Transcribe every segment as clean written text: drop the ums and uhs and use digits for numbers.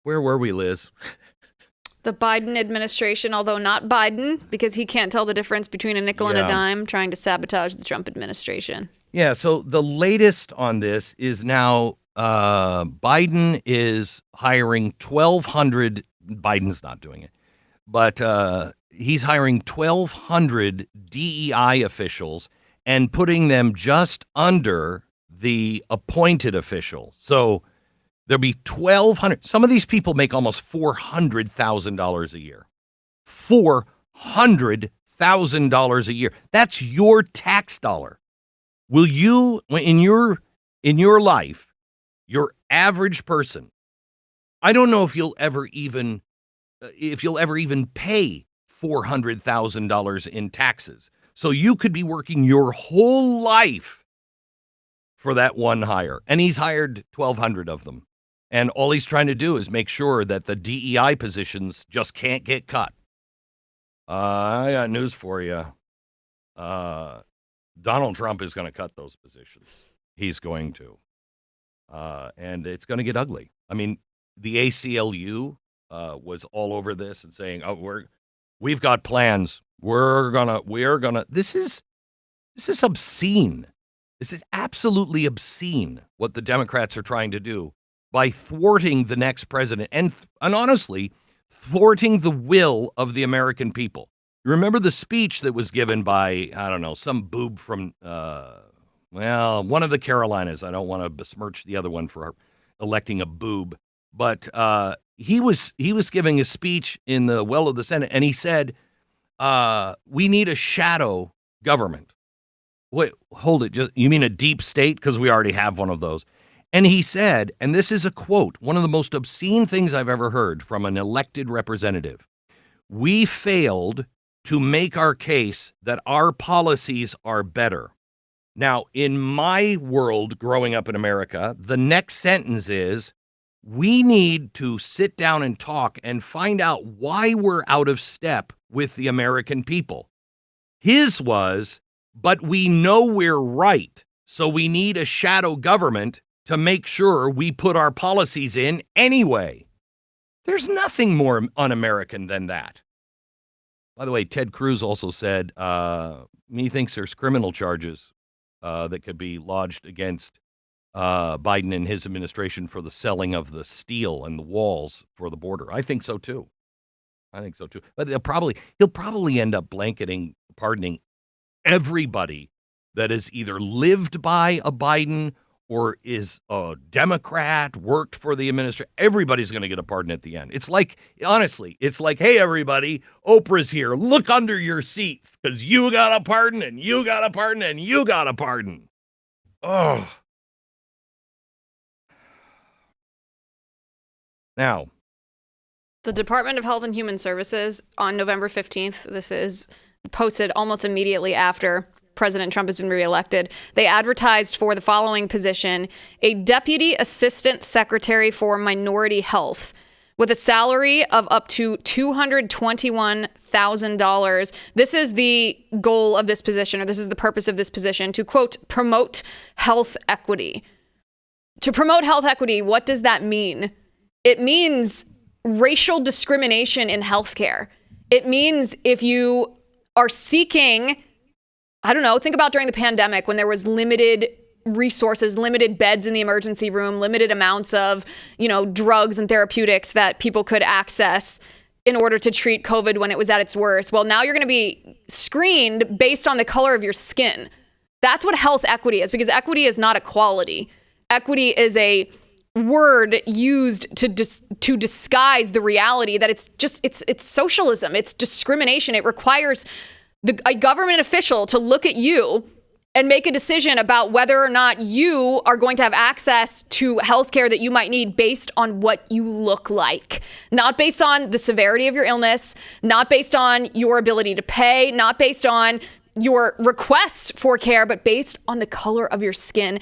Where were we, Liz? The Biden administration, although not Biden, because he can't tell the difference between a nickel and a dime, trying to sabotage the Trump administration. Yeah, so the latest on this is now Biden is hiring 1,200. Biden's not doing it, but he's hiring 1,200 DEI officials and putting them just under the appointed official. So there'll be 1,200. Some of these people make almost $400,000 a year. $400,000 a year. That's your tax dollar. Will you, in your life, your average person, I don't know if you'll ever even pay $400,000 in taxes. So you could be working your whole life for that one hire. And he's hired 1,200 of them. And all he's trying to do is make sure that the DEI positions just can't get cut. I got news for you. Donald Trump is going to cut those positions. He's going to. And it's going to get ugly. I mean, the ACLU was all over this and saying, "Oh, we've got plans. We're gonna." This is obscene. This is absolutely obscene what the Democrats are trying to do by thwarting the next president and honestly thwarting the will of the American people. You remember the speech that was given by, I don't know, some boob from, one of the Carolinas. I don't want to besmirch the other one for electing a boob, but he was giving a speech in the well of the Senate, and he said, we need a shadow government. Wait, hold it. You mean a deep state? Because we already have one of those. And he said, and this is a quote, one of the most obscene things I've ever heard from an elected representative. We failed to make our case that our policies are better. Now, in my world growing up in America, the next sentence is, we need to sit down and talk and find out why we're out of step with the American people. His was, but we know we're right, so we need a shadow government to make sure we put our policies in anyway. There's nothing more un-American than that. By the way, Ted Cruz also said he thinks there's criminal charges that could be lodged against Biden and his administration for the selling of the steel and the walls for the border. I think so too. But he'll probably end up pardoning everybody that has either lived by a Biden or is a Democrat, worked for the administration. Everybody's going to get a pardon at the end. It's like, honestly, hey, everybody, Oprah's here. Look under your seats because you got a pardon and you got a pardon and you got a pardon. Oh. Now, the Department of Health and Human Services on November 15th, this is posted almost immediately after President Trump has been reelected. They advertised for the following position: a Deputy Assistant Secretary for Minority Health with a salary of up to $221,000. This is the goal of this position, or this is the purpose of this position, to, quote, promote health equity. To promote health equity, what does that mean? It means racial discrimination in healthcare. It means if you are seeking, I don't know, think about during the pandemic when there was limited resources, limited beds in the emergency room, limited amounts of, drugs and therapeutics that people could access in order to treat COVID when it was at its worst. Well, now you're going to be screened based on the color of your skin. That's what health equity is, because equity is not equality. Equity is a word used to disguise the reality that it's socialism. It's discrimination. It requires a government official to look at you and make a decision about whether or not you are going to have access to healthcare that you might need based on what you look like, not based on the severity of your illness, not based on your ability to pay, not based on your request for care, but based on the color of your skin.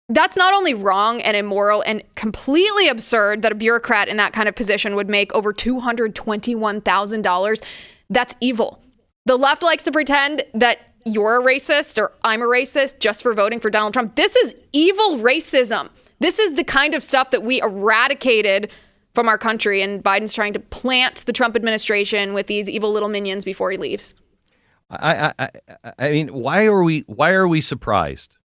That's not only wrong and immoral and completely absurd that a bureaucrat in that kind of position would make over $221,000. That's evil. The left likes to pretend that you're a racist or I'm a racist just for voting for Donald Trump. This is evil racism. This is the kind of stuff that we eradicated from our country, and Biden's trying to plant the Trump administration with these evil little minions before he leaves. I mean, why are we surprised?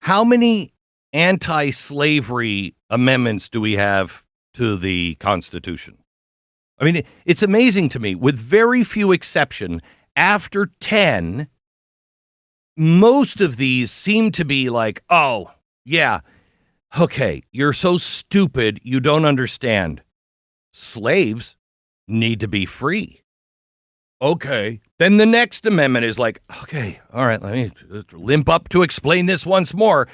How many anti-slavery amendments do we have to the Constitution? I mean, it's amazing to me, with very few exception, after 10, most of these seem to be like, oh, yeah, okay, you're so stupid, you don't understand. Slaves need to be free. Okay. Then the next amendment is like, okay, all right, let me limp up to explain this once more.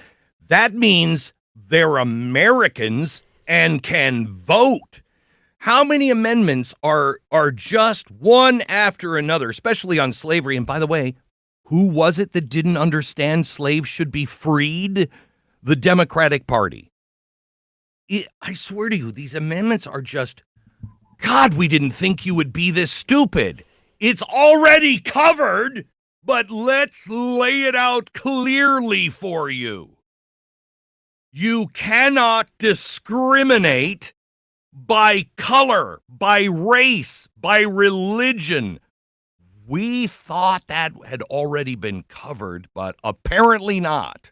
That means they're Americans and can vote. How many amendments are just one after another, especially on slavery? And by the way, who was it that didn't understand slaves should be freed? The Democratic Party. I swear to you, these amendments are just, God, we didn't think you would be this stupid. It's already covered, but let's lay it out clearly for you. You cannot discriminate by color, by race, by religion. We thought that had already been covered, but apparently not.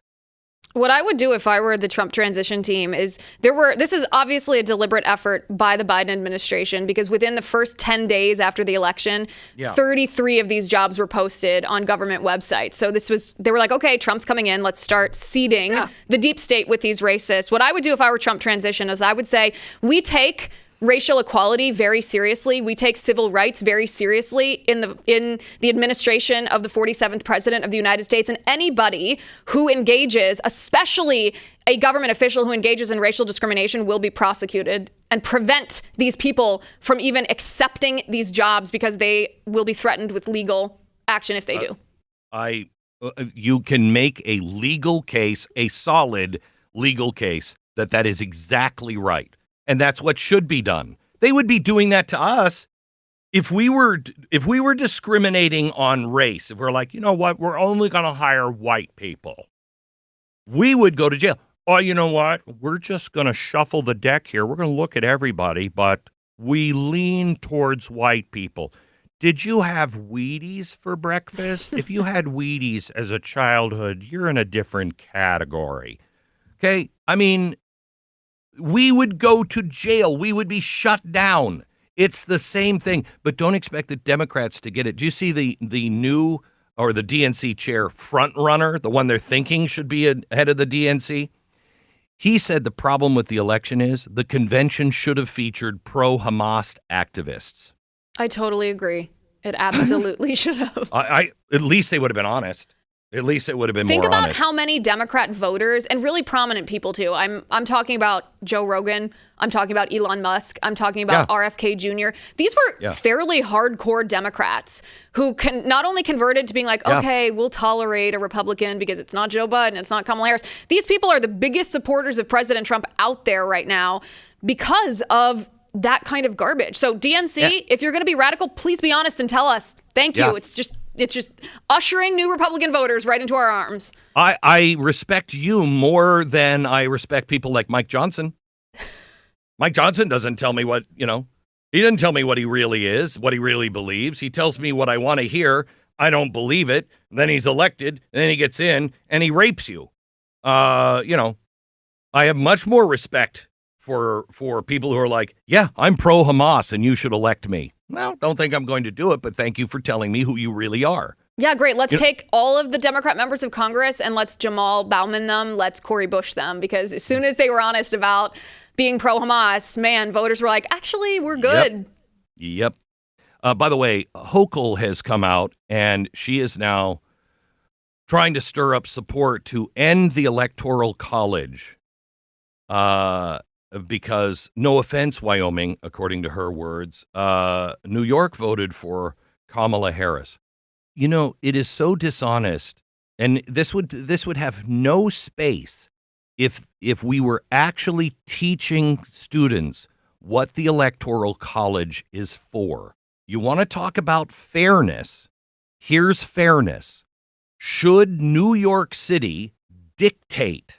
What I would do if I were the Trump transition team is this is obviously a deliberate effort by the Biden administration, because within the first 10 days after the election, 33 of these jobs were posted on government websites. So they were like, okay, Trump's coming in. Let's start seeding the deep state with these racists. What I would do if I were Trump transition is I would say, we take racial equality very seriously. We take civil rights very seriously in the administration of the 47th president of the United States. And anybody who engages, especially a government official who engages in racial discrimination, will be prosecuted, and prevent these people from even accepting these jobs, because they will be threatened with legal action if they do. You can make a legal case, a solid legal case, that is exactly right. And that's what should be done. They would be doing that to us if we were discriminating on race. If we're like, you know what, we're only going to hire white people, we would go to jail. Oh, you know what? We're just going to shuffle the deck here. We're going to look at everybody, but we lean towards white people. Did you have Wheaties for breakfast? If you had Wheaties as a childhood, you're in a different category. Okay? I mean, we would go to jail. We would be shut down. It's the same thing. But don't expect the Democrats to get it. Do you see the new, or the DNC chair front runner, the one they're thinking should be head of the DNC? He said the problem with the election is the convention should have featured pro-Hamas activists. I totally agree. It absolutely should have. At least they would have been honest. At least it would have been more honest. Think about how many Democrat voters, and really prominent people too. I'm talking about Joe Rogan. I'm talking about Elon Musk. I'm talking about RFK Jr. These were fairly hardcore Democrats who not only converted to being like, okay, we'll tolerate a Republican because it's not Joe Biden, it's not Kamala Harris. These people are the biggest supporters of President Trump out there right now because of that kind of garbage. So DNC, if you're going to be radical, please be honest and tell us. Thank you. It's just ushering new Republican voters right into our arms. I respect you more than I respect people like Mike Johnson. Mike Johnson doesn't tell me what, he doesn't tell me what he really is, what he really believes. He tells me what I want to hear. I don't believe it. Then he's elected, and then he gets in, and he rapes you. I have much more respect for people who are like, yeah, I'm pro-Hamas and you should elect me. Well, don't think I'm going to do it, but thank you for telling me who you really are. Yeah, great. Let's take all of the Democrat members of Congress and let's Jamal Bowman them. Let's Cori Bush them. Because as soon as they were honest about being pro-Hamas, man, voters were like, actually, we're good. Yep. By the way, Hochul has come out and she is now trying to stir up support to end the Electoral College. Because, no offense, Wyoming, according to her words, New York voted for Kamala Harris. It is so dishonest, and this would have no space if we were actually teaching students what the Electoral College is for. You want to talk about fairness? Here's fairness. Should New York City dictate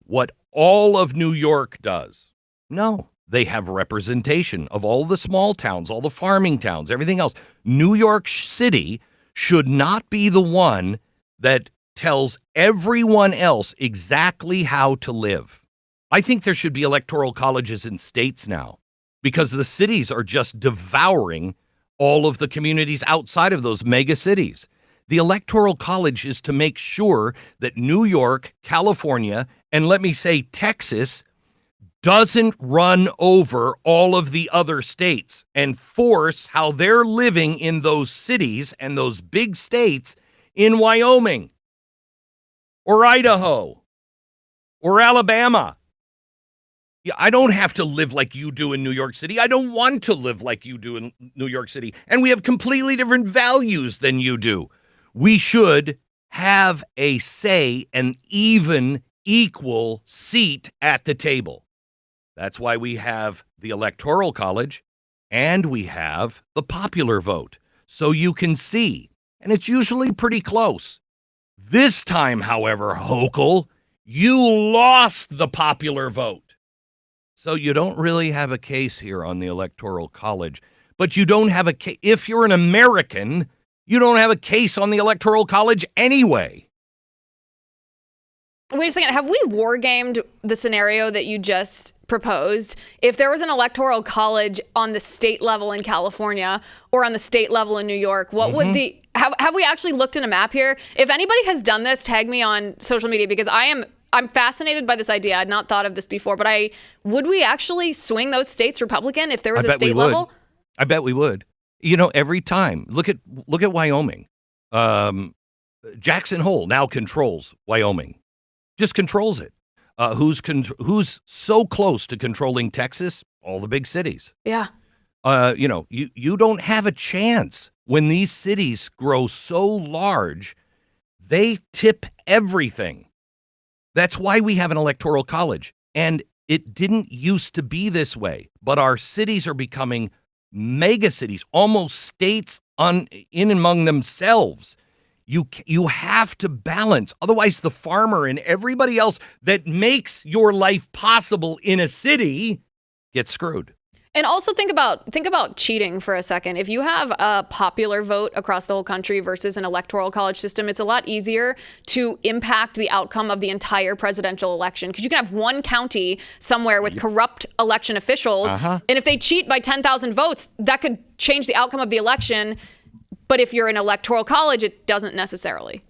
what all of New York does? No, They have representation of all the small towns, all the farming towns, everything else. New York City should not be the one that tells everyone else exactly how to live. I think there should be electoral colleges in states now because the cities are just devouring all of the communities outside of those mega cities. The electoral college is to make sure that New York, California, and let me say Texas doesn't run over all of the other states and force how they're living in those cities and those big states in Wyoming or Idaho or Alabama. Yeah, I don't have to live like you do in New York City. I don't want to live like you do in New York City. And we have completely different values than you do. We should have a say, an even, equal seat at the table. That's why we have the Electoral College and we have the popular vote. So you can see, and it's usually pretty close. This time, however, Hochul, you lost the popular vote. So you don't really have a case here on the Electoral College, but you don't have a case. If you're an American, you don't have a case on the Electoral College anyway. Wait a second. Have we war-gamed the scenario that you just proposed? If there was an electoral college on the state level in California or on the state level in New York, what would the... Have we actually looked in a map here? If anybody has done this, tag me on social media because I'm fascinated by this idea. I'd not thought of this before, but would we actually swing those states Republican if there was a state level? I bet we would. You know, every time. Look at Wyoming. Jackson Hole now controls Wyoming. Just controls it. Who's so close to controlling Texas? All the big cities. Yeah. You don't have a chance when these cities grow so large. They tip everything. That's why we have an electoral college. And it didn't used to be this way. But our cities are becoming mega cities, almost states in among themselves. You have to balance. Otherwise, the farmer and everybody else that makes your life possible in a city gets screwed. And also think about cheating for a second. If you have a popular vote across the whole country versus an electoral college system, it's a lot easier to impact the outcome of the entire presidential election because you can have one county somewhere with corrupt election officials. And if they cheat by 10,000 votes, that could change the outcome of the election. But if you're an electoral college, it doesn't necessarily.